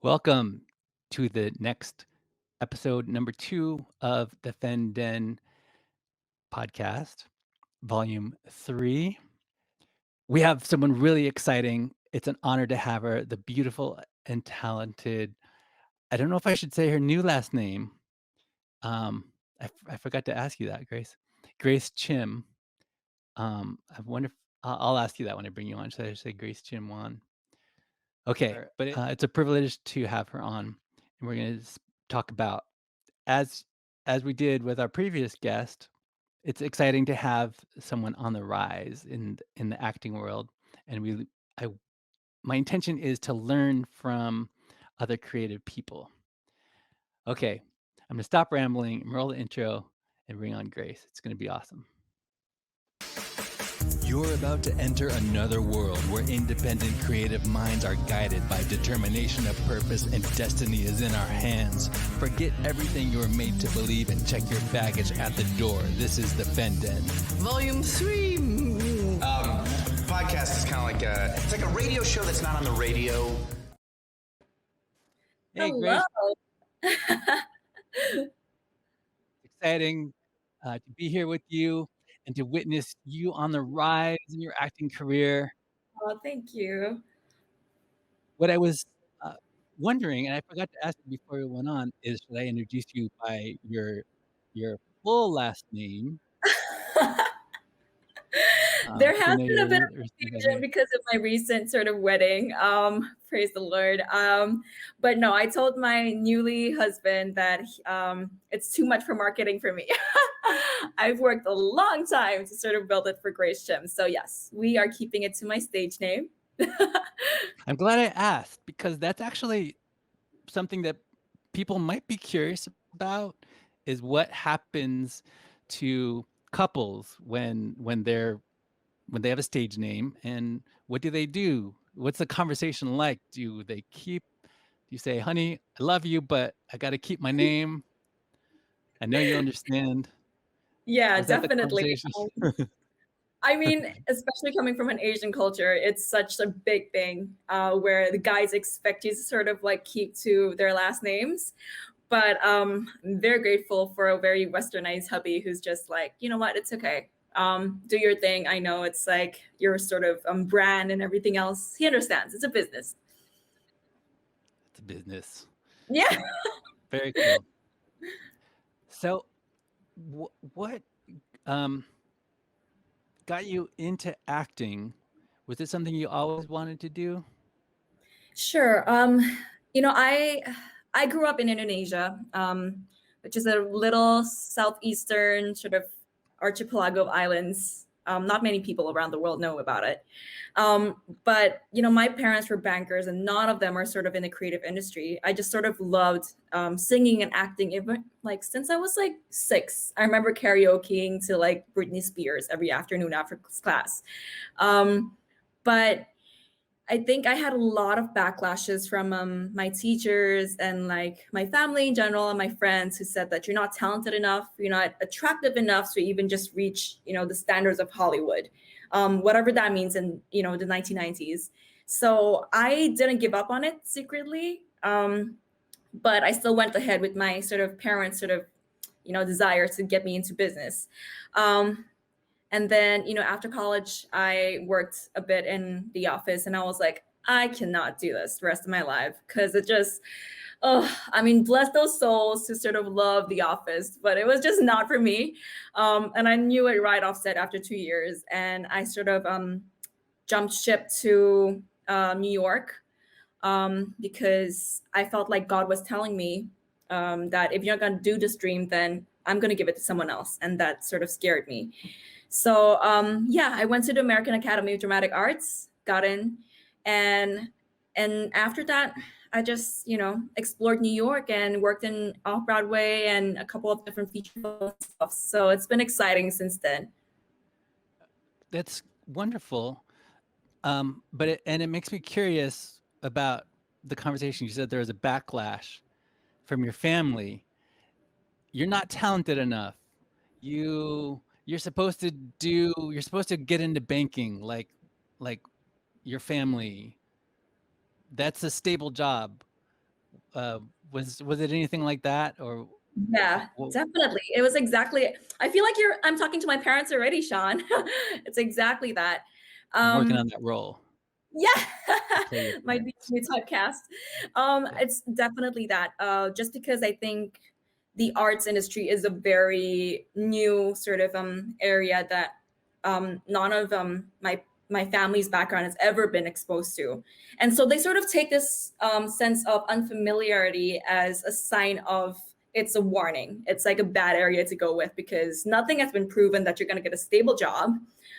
Welcome to the next episode, number 2 of the Fenn podcast, volume 3. We have someone really exciting. It's an honor to have her, the beautiful and talented. I don't know if I should say her new last name. I forgot to ask you that, Grace. Grace Chim. I wonder if I'll ask you that when I bring you on. Should I say Grace Chim Wan? Okay, but it's a privilege to have her on, and we're going to talk about as as we did with our previous guest. It's exciting to have someone on the rise in the acting world, and I my intention is to learn from other creative people. Okay, I'm gonna stop rambling and roll the intro and bring on Grace. It's gonna be awesome. You're about to enter another world where independent creative minds are guided by determination of purpose and destiny is in our hands. Forget everything you were made to believe and check your baggage at the door. This is the Fenn Den. Volume 3. Podcast is kind of like it's like a radio show that's not on the radio. Hey, Hello. Grace. Exciting to be here with you and to witness you on the rise in your acting career. Oh, thank you. What I was wondering, and I forgot to ask you before we went on, is should I introduce you by your full last name? There If you has know been a your bit of respective confusion name. because of my recent sort of wedding. Praise the Lord. But no, I told my newly husband that it's too much for marketing for me. I've worked a long time to sort of build it for Grace Chim. So yes, we are keeping it to my stage name. I'm glad I asked because that's actually something that people might be curious about is what happens to couples when they have a stage name, and what do they do? What's the conversation like? Do you say, "Honey, I love you, but I gotta keep my name. I know you understand." Yeah, Was that the definitely. conversation? I mean, especially coming from an Asian culture, it's such a big thing where the guys expect you to sort of like keep to their last names. But I'm very grateful for a very westernized hubby who's just like, you know what, it's okay. Do your thing. I know it's like your sort of brand and everything else. He understands. It's a business. It's a business. Yeah. Very cool. So, what, um, got you into acting? Was it something you always wanted to do? Sure. I grew up in Indonesia, which is a little southeastern sort of archipelago of islands. Not many people around the world know about it. But my parents were bankers, and none of them are sort of in the creative industry. I just sort of loved singing and acting, even like since I was like 6. I remember karaokeing to like Britney Spears every afternoon after class. But I think I had a lot of backlashes from my teachers and like my family in general and my friends who said that you're not talented enough, you're not attractive enough to even just reach, the standards of Hollywood, whatever that means in, the 1990s. So I didn't give up on it secretly, but I still went ahead with my sort of parents' sort of, desire to get me into business. Um, and then, after college, I worked a bit in the office and I was like, I cannot do this the rest of my life because it just, oh, I mean, bless those souls who sort of love the office, but it was just not for me. And I knew it right off set after 2 years. And I sort of jumped ship to New York because I felt like God was telling me that if you're not going to do this dream, then I'm going to give it to someone else. And that sort of scared me. So yeah, I went to the American Academy of Dramatic Arts, got in, and after that, I just explored New York and worked in off Broadway and a couple of different feature film stuff. So it's been exciting since then. That's wonderful. It makes me curious about the conversation. You said there was a backlash from your family. You're not talented enough. You're supposed to get into banking like your family. That's a stable job. Was it anything like that, or Yeah, well, definitely. It was exactly, I feel like I'm talking to my parents already, Sean. It's exactly that. I'm working Um, on that role yeah, to play your might be parents? new typecast. Yeah. It's definitely that. Just because I think the arts industry is a very new sort of area that none of my family's background has ever been exposed to, and so they sort of take this sense of unfamiliarity as a sign of it's a warning. It's like a bad area to go with because nothing has been proven that you're going to get a stable job.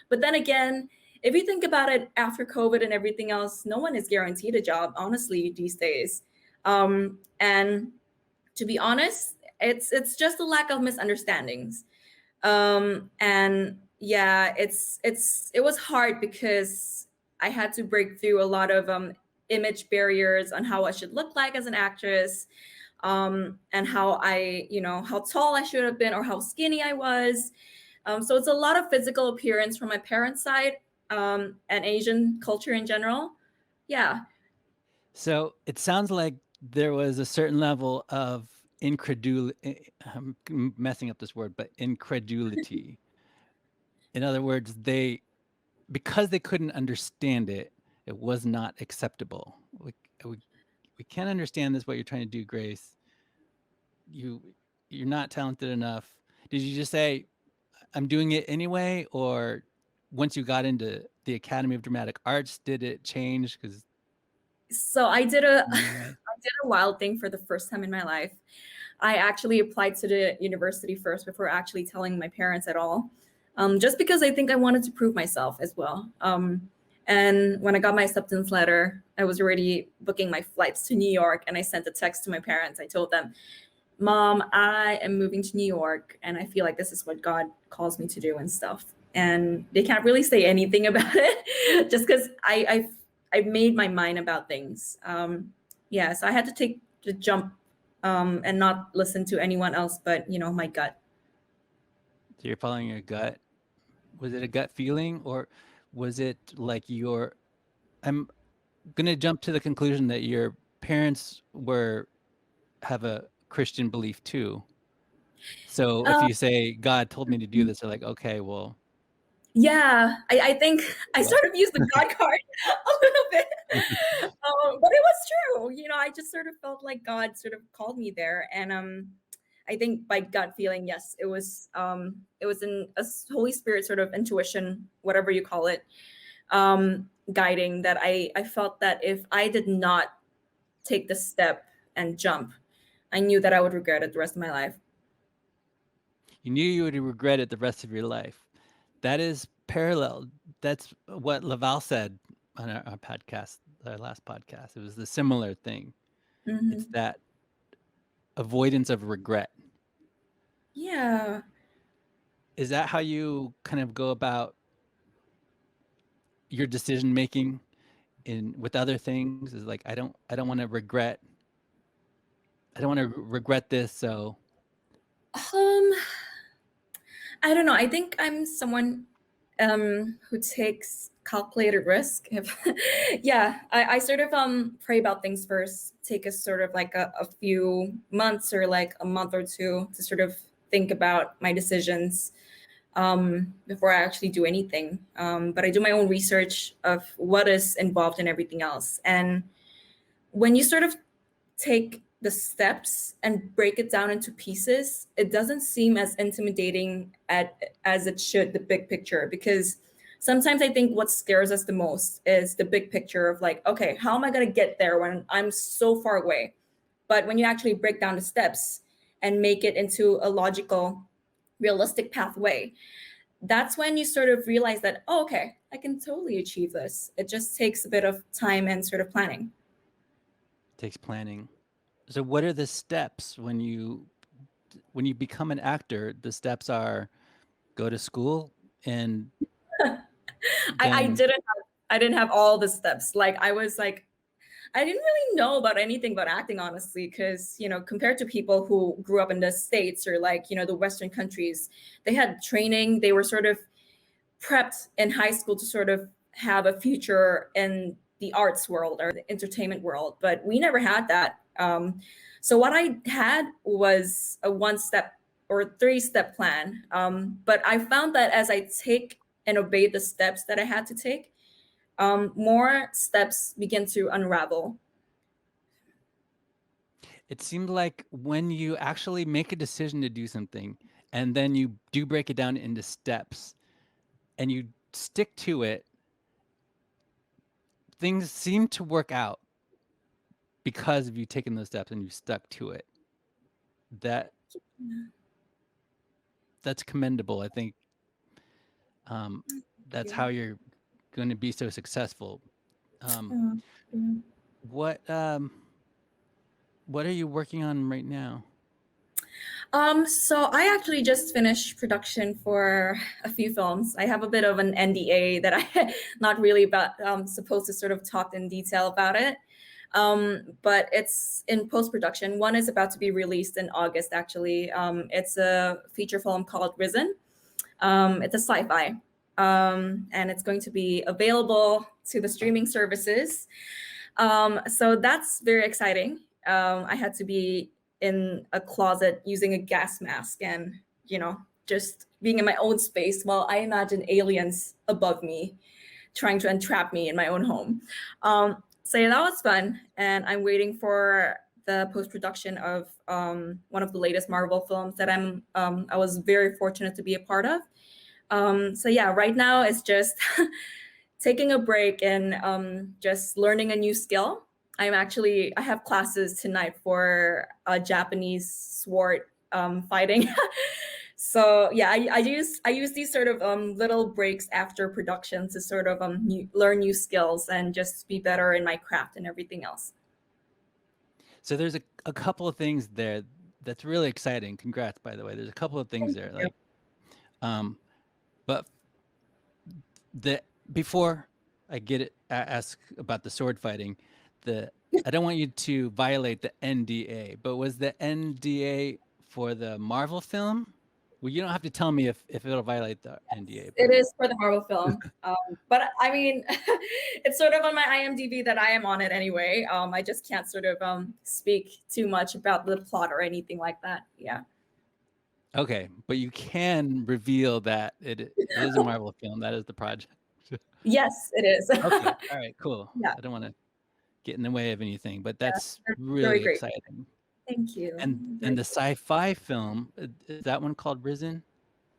But then again, if you think about it, after COVID and everything else, no one is guaranteed a job, honestly, these days. And to be honest, it's just a lack of misunderstandings. And yeah, it was hard because I had to break through a lot of image barriers on how I should look like as an actress, and how how tall I should have been or how skinny I was. So it's a lot of physical appearance from my parents' side, and Asian culture in general. Yeah. So it sounds like there was a certain level of incredulity. I'm messing up this word, but incredulity. In other words, because they couldn't understand it, it was not acceptable. We, we can't understand this, what you're trying to do, Grace. You you're not talented enough. Did you just say, I'm doing it anyway? Or once you got into the Academy of Dramatic Arts, did it change? Because So I did a in your I eyes, did a wild thing for the first time in my life. I actually applied to the university first before actually telling my parents at all, just because I think I wanted to prove myself as well. And when I got my acceptance letter, I was already booking my flights to New York, and I sent a text to my parents. I told them, Mom, I am moving to New York, and I feel like this is what God calls me to do and stuff. And they can't really say anything about it, just because I've made my mind about things. Yeah, so I had to take the jump, and not listen to anyone else, but my gut. so you're following your gut. Was it a gut feeling, or was it like I'm gonna jump to the conclusion that your parents have a Christian belief too. So if Um, you say God told me to do this, they're like, okay, well, yeah, I think I what? sort of used the God card a little bit, but it was true. I just sort of felt like God sort of called me there, and I think by gut feeling, yes, it was a Holy Spirit sort of intuition, whatever you call it, guiding that I felt that if I did not take the step and jump, I knew that I would regret it the rest of my life. You knew you would regret it the rest of your life. That is parallel. That's what Laval said on our podcast, our last podcast. It was the similar thing. It's Hmm. that avoidance of regret. Yeah. Is that how you kind of go about your decision making in with other things? Is like I don't want to regret. I don't want to regret this. So Um, I don't know. I think I'm someone who takes calculated risk. If yeah, I sort of pray about things first, take a sort of like a few months or like a month or two to sort of think about my decisions before I actually do anything. But I do my own research of what is involved in everything else. And when you sort of take the steps and break it down into pieces, it doesn't seem as intimidating as it should, the big picture. Because sometimes I think what scares us the most is the big picture of like, okay, how am I going to get there when I'm so far away? But when you actually break down the steps and make it into a logical, realistic pathway, that's when you sort of realize that, oh, okay, I can totally achieve this. It just takes a bit of time and sort of planning. it takes planning. So what are the steps when you become an actor? The steps are go to school and I then didn't have all the steps. Like I was like, I didn't really know about anything about acting, honestly, because compared to people who grew up in the States or like the Western countries, they had training. They were sort of prepped in high school to sort of have a future in the arts world or the entertainment world, but we never had that. So what I had was a 1-step or 3-step plan. But I found that as I take and obey the steps that I had to take, more steps begin to unravel. It seemed like when you actually make a decision to do something and then you do break it down into steps and you stick to it, things seem to work out because of you taking those steps and you stuck to it. That that's commendable. I think that's how you're going to be so successful. What are you working on right now? So I actually just finished production for a few films. I have a bit of an NDA that I not really supposed to sort of talk in detail about it. But it's in post-production. One is about to be released in August, actually. It's a feature film called Risen. It's a sci-fi, and it's going to be available to the streaming services. So that's very exciting. I had to be in a closet using a gas mask and, just being in my own space while I imagine aliens above me trying to entrap me in my own home. So yeah, that was fun. And I'm waiting for the post-production of one of the latest Marvel films that I was very fortunate to be a part of. So yeah, right now it's just taking a break and just learning a new skill. I have classes tonight for Japanese sword fighting. So yeah, I use these sort of little breaks after production to sort of learn new skills and just be better in my craft and everything else. So there's a couple of things there that's really exciting. Congrats, by the way. There's a couple of things there, like, but before I ask about the sword fighting, I don't want you to violate the NDA, but was the NDA for the Marvel film? Well, you don't have to tell me if it'll violate the NDA. It is for the Marvel film. But I mean, it's sort of on my IMDb that I am on it anyway. I just can't sort of speak too much about the plot or anything like that. Yeah. Okay, but you can reveal that it is a Marvel film. That is the project. Yes, it is. Okay, all right, cool. Yeah. I don't want to get in the way of anything, but that's very really great. exciting. Thank you. And the sci-fi film, is that one called Risen?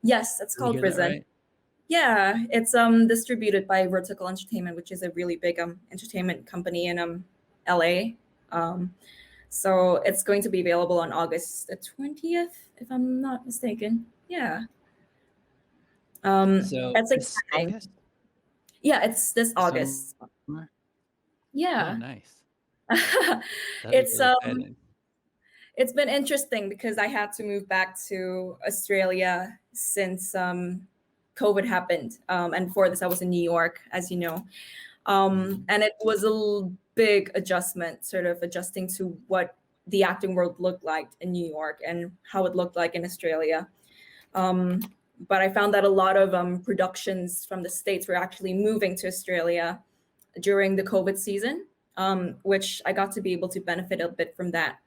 Yes, it's called Risen. Right? Yeah, it's distributed by Vertical Entertainment, which is a really big entertainment company in LA. So it's going to be available on August the 20th, if I'm not mistaken. Yeah. So that's this exciting. August? Yeah, it's this August. Summer? Yeah. Oh, nice. It's it's been interesting because I had to move back to Australia since COVID happened. And before this, I was in New York, as you know. And it was a big adjustment, sort of adjusting to what the acting world looked like in New York and how it looked like in Australia. But I found that a lot of productions from the States were actually moving to Australia during the COVID season, which I got to be able to benefit a bit from that.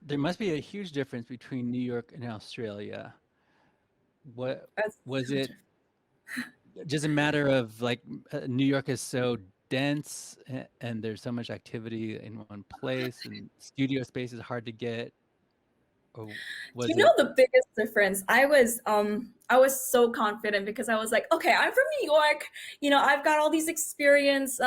There must be a huge difference between New York and Australia. What was it? Just a matter of like New York is so dense and there's so much activity in one place and studio space is hard to get. Or was Do you know the biggest difference? I was so confident because I was like, okay, I'm from New York. I've got all these experience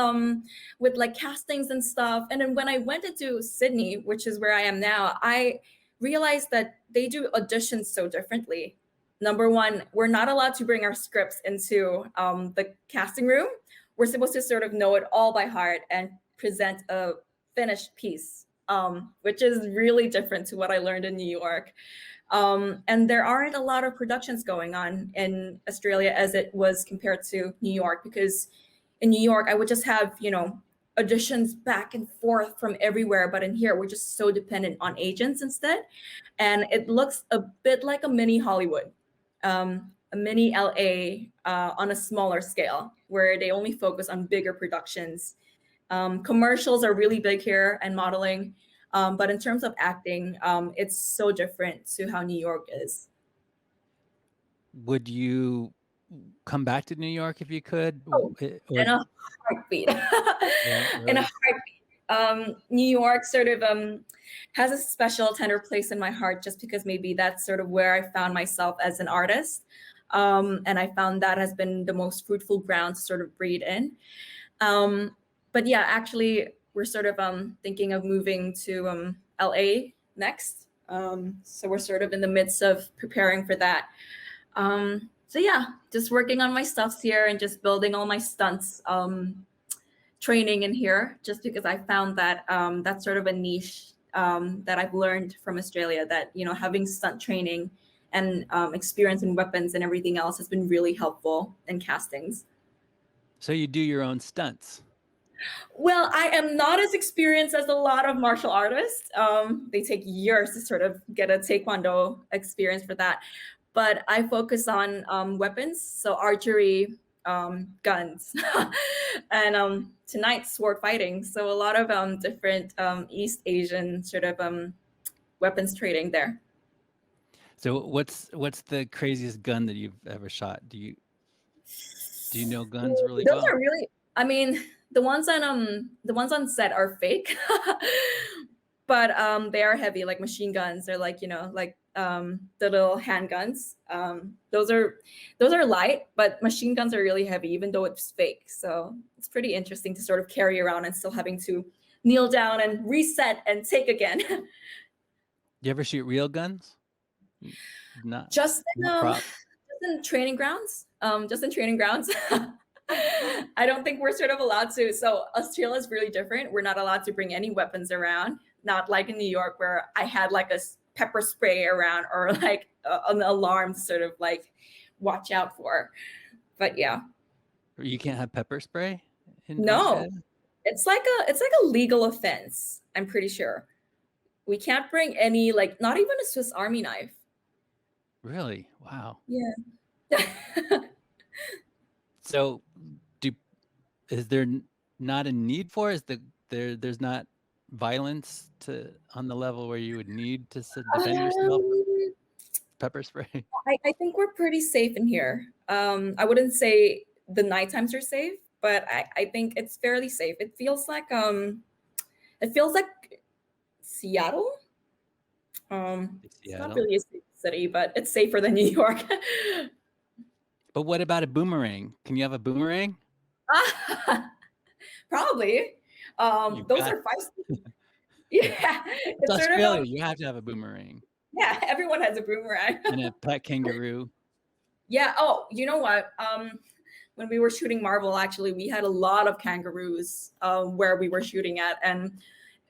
with like castings and stuff. And then when I went into Sydney, which is where I am now, I realized that they do auditions so differently. Number one, we're not allowed to bring our scripts into the casting room. We're supposed to sort of know it all by heart and present a finished piece, which is really different to what I learned in New York. And there aren't a lot of productions going on in Australia as it was compared to New York, because in New York, I would just have, auditions back and forth from everywhere. But in here, we're just so dependent on agents instead. And it looks a bit like a mini Hollywood. A mini LA on a smaller scale, where they only focus on bigger productions. Commercials are really big here and modeling. But in terms of acting, it's so different to how New York is. Would you come back to New York if you could? Oh, Or in a heartbeat. yeah, In a really? heartbeat. New York sort of has a special tender place in my heart just because maybe that's sort of where I found myself as an artist. And I found that has been the most fruitful ground to sort of breed in. But yeah, actually, we're sort of thinking of moving to LA next. So we're sort of in the midst of preparing for that. So yeah, just working on my stuffs here and just building all my stunts training in here, just because I found that that's sort of a niche that I've learned from Australia, that having stunt training and experience in weapons and everything else has been really helpful in castings. So you do your own stunts? Well, I am not as experienced as a lot of martial artists. They take years to sort of get a taekwondo experience for that. But I focus on weapons, so archery, guns, and tonight sword fighting. So a lot of different East Asian sort of weapons trading there. So what's the craziest gun that you've ever shot? Do you know guns really Those well? are really, I mean, the ones on set are fake, but they are heavy, like machine guns. They're like like the little handguns. Those are light, but machine guns are really heavy, even though it's fake. So it's pretty interesting to sort of carry around and still having to kneel down and reset and take again. You ever shoot real guns? Not just in not prop. just in training grounds. Just in training grounds. I don't think we're sort of allowed to. So Australia is really different. We're not allowed to bring any weapons around. Not like in New York, where I had like a pepper spray around, or like an alarm to sort of like watch out for. But yeah, You can't have pepper spray in no, Australia? it's like a legal offense. I'm pretty sure we can't bring any, like, not even a Swiss Army knife. Really? Wow. Yeah. So is there not a need for it? There's not violence on the level where you would need to defend yourself with Um, pepper spray? I think we're pretty safe in here. I wouldn't say the night times are safe, but I think it's fairly safe. It feels like Seattle. It's not Seattle. really a safe city, but it's safer than New York. But what about a boomerang? Can you have a boomerang? Probably. You Those got are feisty. Yeah, It's it's sort of Australia. You have to have a boomerang yeah. Everyone has a boomerang. and a pet kangaroo. Yeah. Oh, you know what? When we were shooting Marvel, actually, we had a lot of kangaroos where we were shooting at, and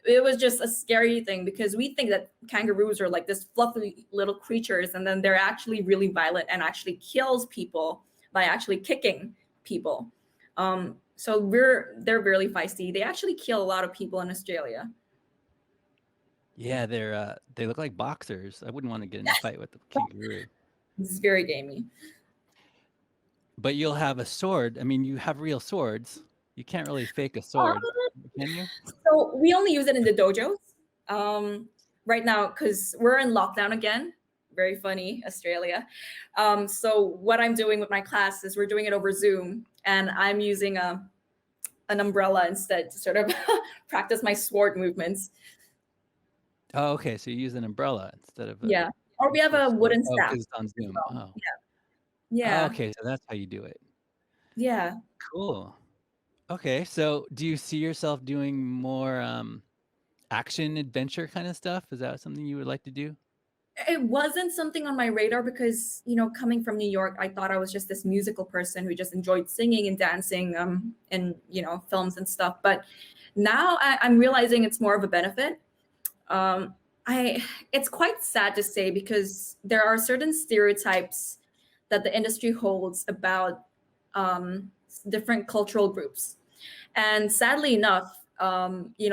it was just a scary thing because we think that kangaroos are like this fluffy little creatures, and then they're actually really violent and actually kills people by actually kicking people. So they're really feisty. They actually kill a lot of people in Australia. Yeah, they look like boxers. I wouldn't want to get in a fight with the kangaroo. It's very gamey. But you'll have a sword. I mean, you have real swords. You can't really fake a Um, sword, can you? so we only use it in the dojos right now because we're in lockdown again. Very funny, Australia. So what I'm doing with my class is we're doing it over Zoom, and I'm using an umbrella instead to sort of practice my sword movements. Oh, okay. So you use an umbrella instead of a Yeah. Or we have actual a sword. wooden Oh, staff because it's on as Zoom. well. Oh. Oh, Yeah. okay. So that's how you do it. Yeah. Cool. Okay. So do you see yourself doing more action adventure kind of stuff? Is that something you would like to do? It wasn't something on my radar because, coming from New York, I thought I was just this musical person who just enjoyed singing and dancing in, films and stuff. But now I'm realizing it's more of a benefit. Um, it's quite sad to say because there are certain stereotypes that the industry holds about different cultural groups. And sadly enough,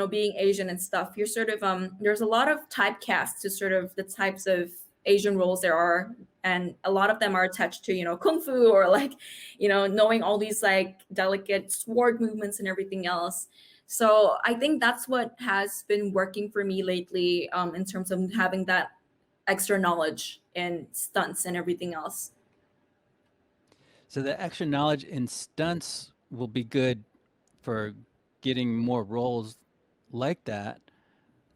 being Asian and stuff, you're sort of there's a lot of typecasts to sort of the types of Asian roles there are, and a lot of them are attached to kung fu, or like knowing all these like delicate sword movements and everything else. So I think that's what has been working for me lately, in terms of having that extra knowledge in stunts and everything else. So the extra knowledge in stunts will be good for getting more roles like that.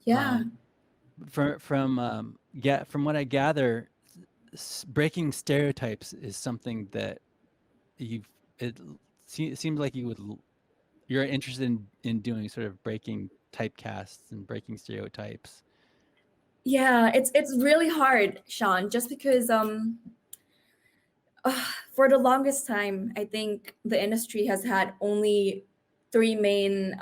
Yeah. Um, from what I gather, breaking stereotypes is something that you've it seems like you're interested in doing, sort of breaking typecasts and breaking stereotypes. Yeah, it's really hard, Sean, just because for the longest time, I think the industry has had only three main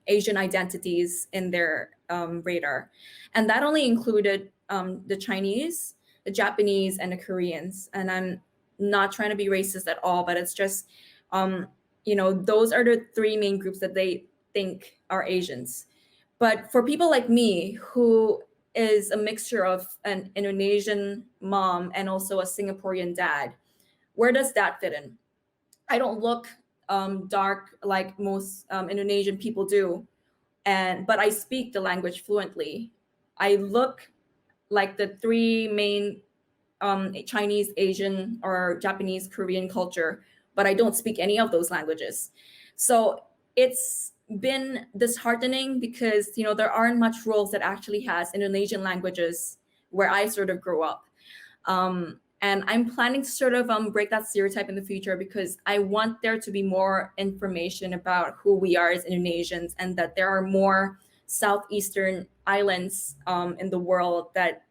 Asian identities in their radar, and that only included the Chinese, the Japanese, and the Koreans. And I'm not trying to be racist at all, but it's just, um, those are the three main groups that they think are Asians. But for people like me, who is a mixture of an Indonesian mom and also a Singaporean dad, where does that fit in? I don't look dark like most Indonesian people do, but I speak the language fluently. I look like the three main Chinese, Asian, or Japanese, Korean culture, but I don't speak any of those languages. So it's been disheartening because there aren't much roles that actually has Indonesian languages where I sort of grew up. And I'm planning to sort of break that stereotype in the future, because I want there to be more information about who we are as Indonesians, and that there are more southeastern islands in the world that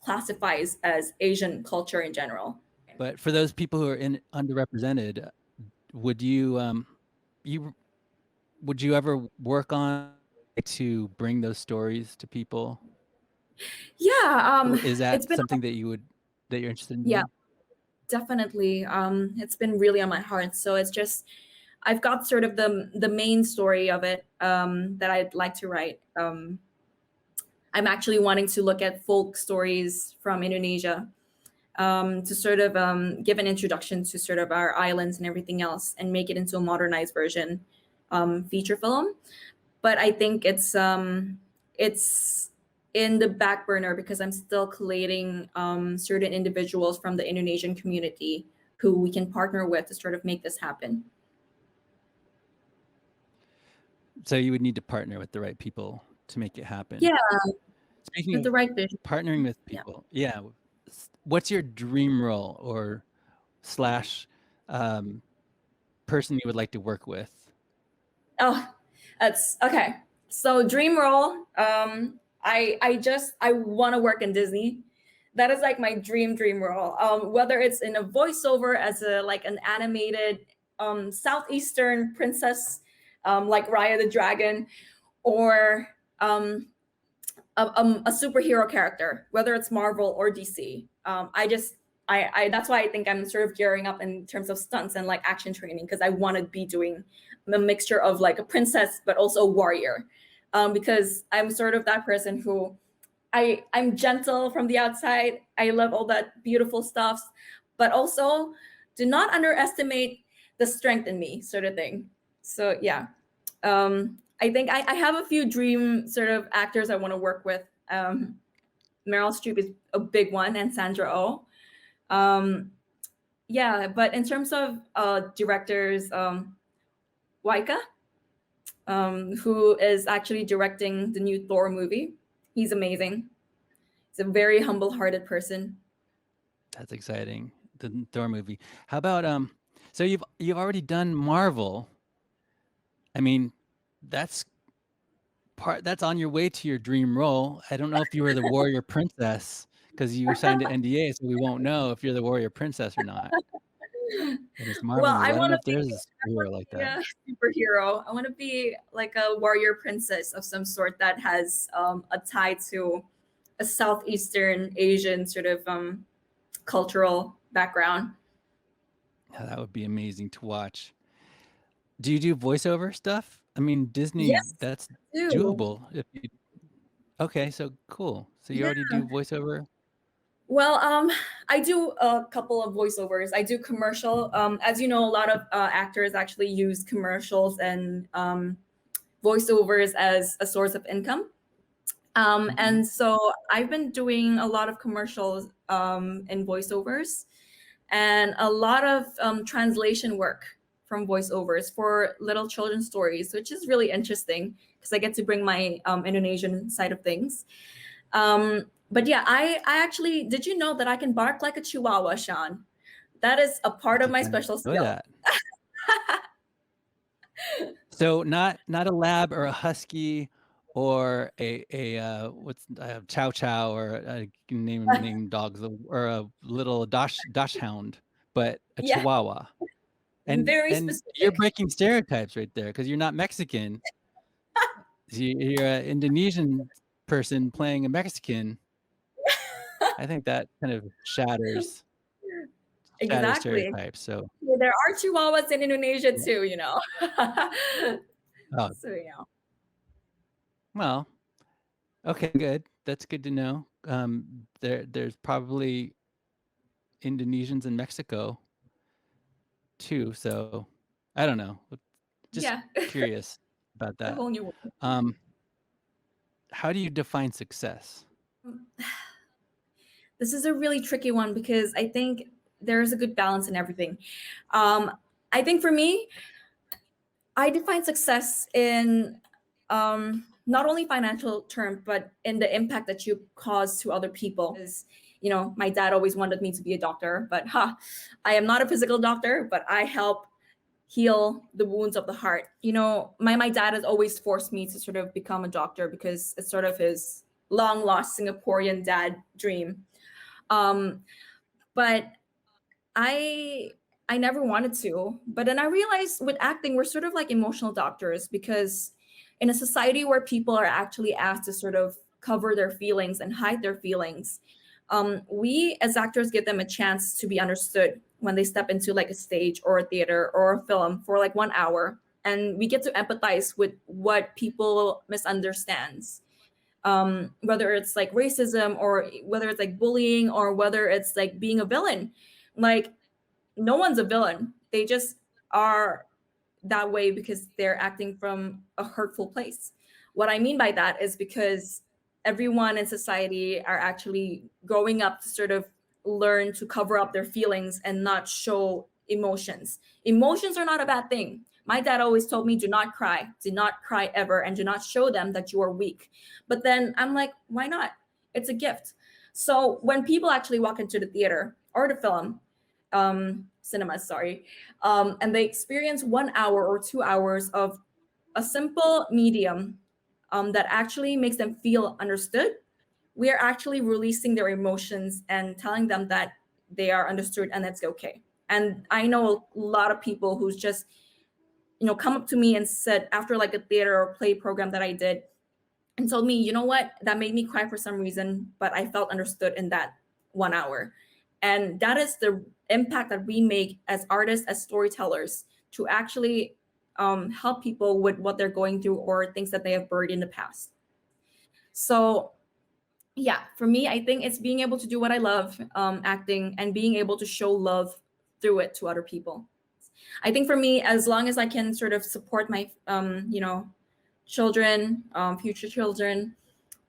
classifies as Asian culture in general. But for those people who are underrepresented, would you would you ever work on to bring those stories to people? Yeah, Is that it's been, something that you're interested in yeah, doing? definitely. It's been really on my heart. So it's just, I've got sort of the main story of it that I'd like to write. I'm actually wanting to look at folk stories from Indonesia, to sort of give an introduction to sort of our islands and everything else, and make it into a modernized version, feature film. But I think it's in the back burner because I'm still collating certain individuals from the Indonesian community who we can partner with to sort of make this happen. So you would need to partner with the right people to make it happen. Yeah, Speaking with of the right vision. partnering with Yeah. people, yeah, what's your dream role or slash um, person you would like to work with? Oh, that's okay. So dream role. I want to work in Disney. That is like my dream role. Whether it's in a voiceover as a like an animated southeastern princess, like Raya the Dragon, or a superhero character, whether it's Marvel or DC. I that's why I think I'm sort of gearing up in terms of stunts and like action training, because I want to be doing a mixture of like a princess but also a warrior, because I'm sort of that person who I'm gentle from the outside. I love all that beautiful stuff, but also do not underestimate the strength in me, sort of thing. So yeah, I think I have a few dream sort of actors I want to work with. Meryl Streep is a big one, and Sandra Oh. Um, yeah, but in terms of directors, Waika, who is actually directing the new Thor movie, he's amazing. He's a very humble-hearted person. That's exciting. The Thor movie. How about so you've already done Marvel. I mean, that's that's on your way to your dream role. I don't know if you were the warrior princess because you signed an NDA, so we won't know if you're the warrior princess or not in this Marvel Well, movie. I I don't want know to if be there's a superhero like that. a superhero. I want to be like a warrior princess of some sort that has a tie to a Southeastern Asian sort of cultural background. Yeah, that would be amazing to watch. Do you do voiceover stuff? I mean, Disney, Yes, that's I do. doable if you okay, so cool. So you Yeah. already do voiceover? Well, I do a couple of voiceovers. I do commercial. As you know, a lot of actors actually use commercials and voiceovers as a source of income. And so I've been doing a lot of commercials in voiceovers and a lot of translation work from voiceovers for little children's stories, which is really interesting because I get to bring my Indonesian side of things. But yeah, I actually, did you know that I can bark like a chihuahua, Sean? That is a part of my special Know skill. that. So not a lab or a husky or a what's chow chow or name dogs or a little dosh hound, but a Yeah, chihuahua. And very you're specific. breaking stereotypes right there because you're not Mexican. You're an Indonesian person playing a Mexican. I think that kind of shatters Exactly. stereotypes. So Yeah, there are chihuahuas in Indonesia yeah. too, you know. Oh, So yeah. well, okay, good. That's good to know. There's probably Indonesians in Mexico too. So I don't know. Just Yeah. curious about A that. whole new How do you define success? world. This is a really tricky one because I think there's a good balance in everything. I think for me, I define success in not only financial terms, but in the impact that you cause to other people. Because, you know, my dad always wanted me to be a doctor, but I am not a physical doctor, but I help heal the wounds of the heart. You know, my dad has always forced me to sort of become a doctor because it's sort of his long lost Singaporean dad dream. Um, but I I never wanted to. But then I realized with acting, we're sort of like emotional doctors because in a society where people are actually asked to sort of cover their feelings and hide their feelings, we as actors give them a chance to be understood when they step into like a stage or a theater or a film for like 1 hour. And we get to empathize with what people misunderstands, whether it's like racism or whether it's like bullying or whether it's like being a villain. Like no one's a villain. They just are that way because they're acting from a hurtful place. What I mean by that is because everyone in society are actually growing up to sort of learn to cover up their feelings and not show emotions. Emotions are not a bad thing. My dad always told me, do not cry ever, and do not show them that you are weak. But then I'm like, why not? It's a gift. So when people actually walk into the theater or the film, cinemas, sorry, and they experience 1 hour or 2 hours of a simple medium that actually makes them feel understood, we are actually releasing their emotions and telling them that they are understood and it's okay. And I know a lot of people who's just, you know, come up to me and said after like a theater or play program that I did and told me, you know what, that made me cry for some reason, but I felt understood in that 1 hour. And that is the impact that we make as artists, as storytellers, to actually help people with what they're going through or things that they have buried in the past. So, yeah, for me, I think it's being able to do what I love, acting, and being able to show love through it to other people. I think for me, as long as I can sort of support my, children, future children,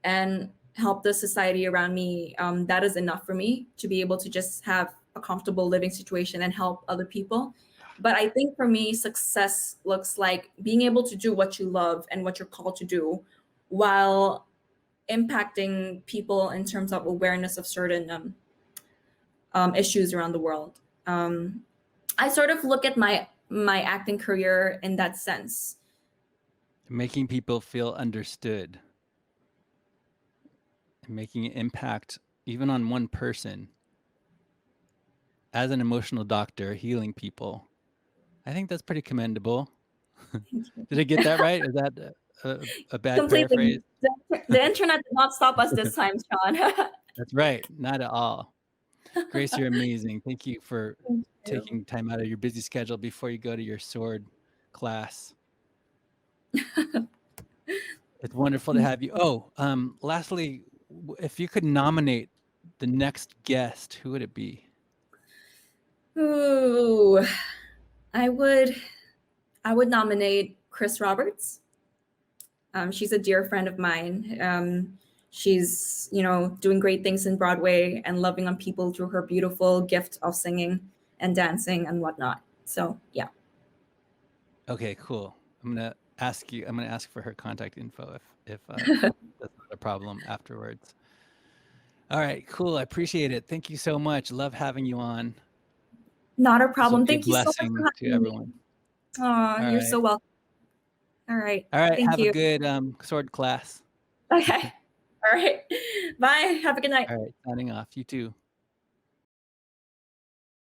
and help the society around me, that is enough for me to be able to just have a comfortable living situation and help other people. But I think for me, success looks like being able to do what you love and what you're called to do while impacting people in terms of awareness of certain issues around the world. I sort of look at my acting career in that sense. Making people feel understood and making an impact even on one person as an emotional doctor healing people. I think that's pretty commendable. Did I get that right? Is that a bad Completely. paraphrase? The internet did not stop us this time, Sean. That's right. Not at all. Grace, you're amazing. Thank you for Thank you. taking time out of your busy schedule before you go to your sword class. It's wonderful to have you. Oh, lastly, if you could nominate the next guest, who would it be? Ooh, I would I would nominate Chris Roberts. She's a dear friend of mine. She's, doing great things in Broadway and loving on people through her beautiful gift of singing and dancing and whatnot. So yeah. Okay, cool. I'm gonna ask for her contact info if that's not a problem afterwards. All right, cool. I appreciate it. Thank you so much. Love having you on. Not a This will problem. be a Thank you so much for blessing to having me. everyone. Oh, All you're right. so welcome. All right. All right. Thank Have a you. good sword class. Okay. All right. Bye. Have a good night. All right. Signing off. You too.